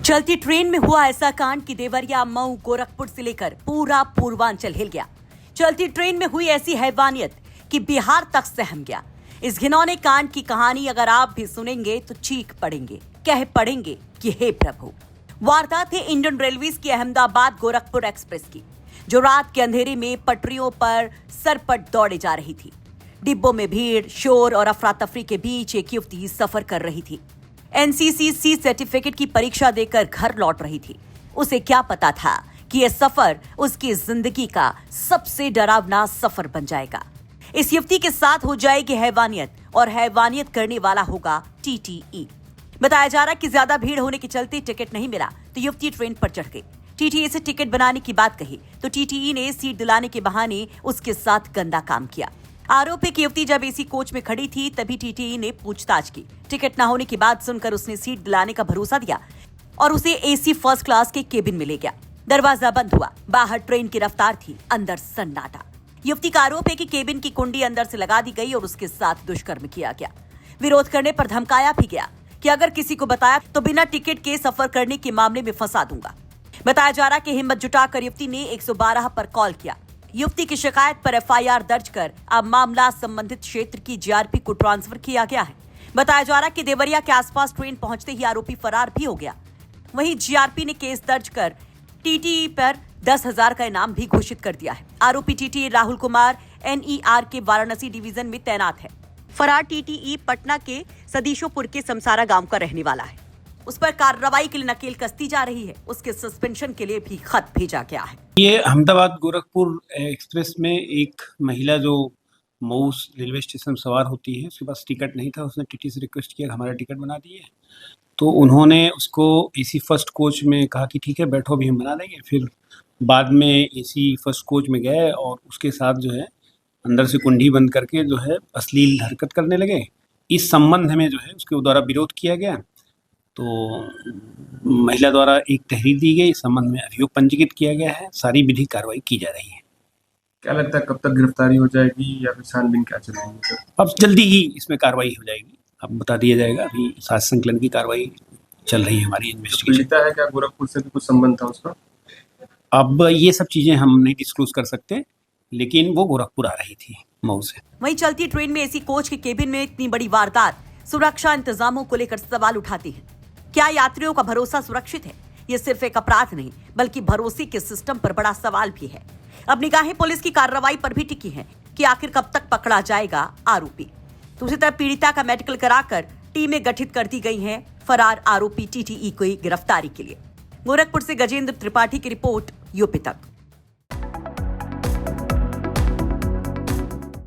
चलती ट्रेन में हुआ ऐसा कांड कि देवरिया, मऊ, गोरखपुर से लेकर पूरा पूर्वांचल हिल गया। चलती ट्रेन में हुई ऐसी हैवानियत कि बिहार तक सहम गया। इस घिनौने कांड की कहानी अगर आप भी सुनेंगे तो चीख पड़ेंगे, कह पड़ेंगे कि हे प्रभु। वारदात है इंडियन रेलवेज की अहमदाबाद गोरखपुर एक्सप्रेस की, जो रात के अंधेरे में पटरियों पर सरपट दौड़े जा रही थी। डिब्बों में भीड़, शोर और अफरा तफरी के बीच एक युवती सफर कर रही थी। एनसीसी सर्टिफिकेट की परीक्षा देकर घर लौट रही थी। उसे क्या पता था कि यह सफर उसकी जिंदगी का सबसे डरावना सफर बन जाएगा। इस युवती के साथ हो जाएगी हैवानियत, और हैवानियत करने वाला होगा टीटीई। बताया जा रहा है कि ज्यादा भीड़ होने के चलते टिकट नहीं मिला तो युवती ट्रेन पर चढ़ गई। टीटीई से टिकट बनाने की बात कही तो टीटीई ने सीट दिलाने के बहाने उसके साथ गंदा काम किया। आरोप है कि युवती जब एसी कोच में खड़ी थी तभी टीटीई ने पूछताछ की। टिकट न होने की बात सुनकर उसने सीट दिलाने का भरोसा दिया और उसे एसी फर्स्ट क्लास के केबिन में ले गया। दरवाजा बंद हुआ, बाहर ट्रेन की रफ्तार थी, अंदर सन्नाटा। युवती का आरोप है कि केबिन की कुंडी अंदर से लगा दी गई और उसके साथ दुष्कर्म किया गया। विरोध करने पर धमकाया भी गया कि अगर किसी को बताया तो बिना टिकट के सफर करने के मामले में फंसा दूंगा। बताया जा रहा है कि हिम्मत जुटाकर युवती ने 112 पर कॉल किया। युवती की शिकायत पर एफआईआर दर्ज कर अब मामला संबंधित क्षेत्र की जीआरपी को ट्रांसफर किया गया है। बताया जा रहा है कि देवरिया के आसपास ट्रेन पहुंचते ही आरोपी फरार भी हो गया। वहीं जीआरपी ने केस दर्ज कर टीटीई पर 10,000 का इनाम भी घोषित कर दिया है। आरोपी टीटीई राहुल कुमार एनईआर के वाराणसी डिवीजन में तैनात है। फरार टीटीई पटना के सदीशोपुर के समसारा गांव का रहने वाला है। उस पर कार्रवाई के लिए नकेल कसती जा रही है। उसके सस्पेंशन के लिए भी खत भेजा गया है। ये अहमदाबाद गोरखपुर एक्सप्रेस में एक महिला जो मऊ रेलवे स्टेशन में सवार होती है, उसके पास टिकट नहीं था। उसने टीटी से रिक्वेस्ट किया हमारा टिकट बना दिए, तो उन्होंने उसको एसी फर्स्ट कोच में कहा कि ठीक है बैठो, भी हम बना देंगे। फिर बाद में एसी फर्स्ट कोच में गए और उसके साथ जो है अंदर से कुंडी बंद करके जो है अश्लील हरकत करने लगे। इस संबंध में जो है उसके द्वारा विरोध किया गया, तो महिला द्वारा एक तहरीर दी गई। इस संबंध में अभियोग पंजीकृत किया गया है। सारी विधिक कार्रवाई की जा रही है। क्या लगता है कब तक गिरफ्तारी हो जाएगी या फिर छानबीन क्या चलेगी? अब जल्दी ही इसमें कार्रवाई हो जाएगी, अब बता दिया जाएगा। अभी साक्ष्य संकलन की कार्रवाई चल रही है हमारी इन्वेस्टिगेशन। पीड़िता है क्या गोरखपुर से भी कुछ संबंध था उसका? अब ये सब चीजें हम नहीं डिस्क्लोज कर सकते, लेकिन वो गोरखपुर आ रही थी मऊ से। वहीं चलती ट्रेन में एसी कोच के केबिन में इतनी बड़ी वारदात सुरक्षा इंतजामों को लेकर सवाल उठाती है। क्या यात्रियों का भरोसा सुरक्षित है? ये सिर्फ एक अपराध नहीं बल्कि भरोसे के सिस्टम पर बड़ा सवाल भी है। अब निगाहें पुलिस की कार्रवाई पर भी टिकी हैं कि आखिर कब तक पकड़ा जाएगा आरोपी। दूसरी तरफ पीड़िता का मेडिकल कराकर टीमें गठित कर दी गई हैं फरार आरोपी टीटीई की गिरफ्तारी के लिए। गोरखपुर से गजेंद्र त्रिपाठी की रिपोर्ट, यूपी तक।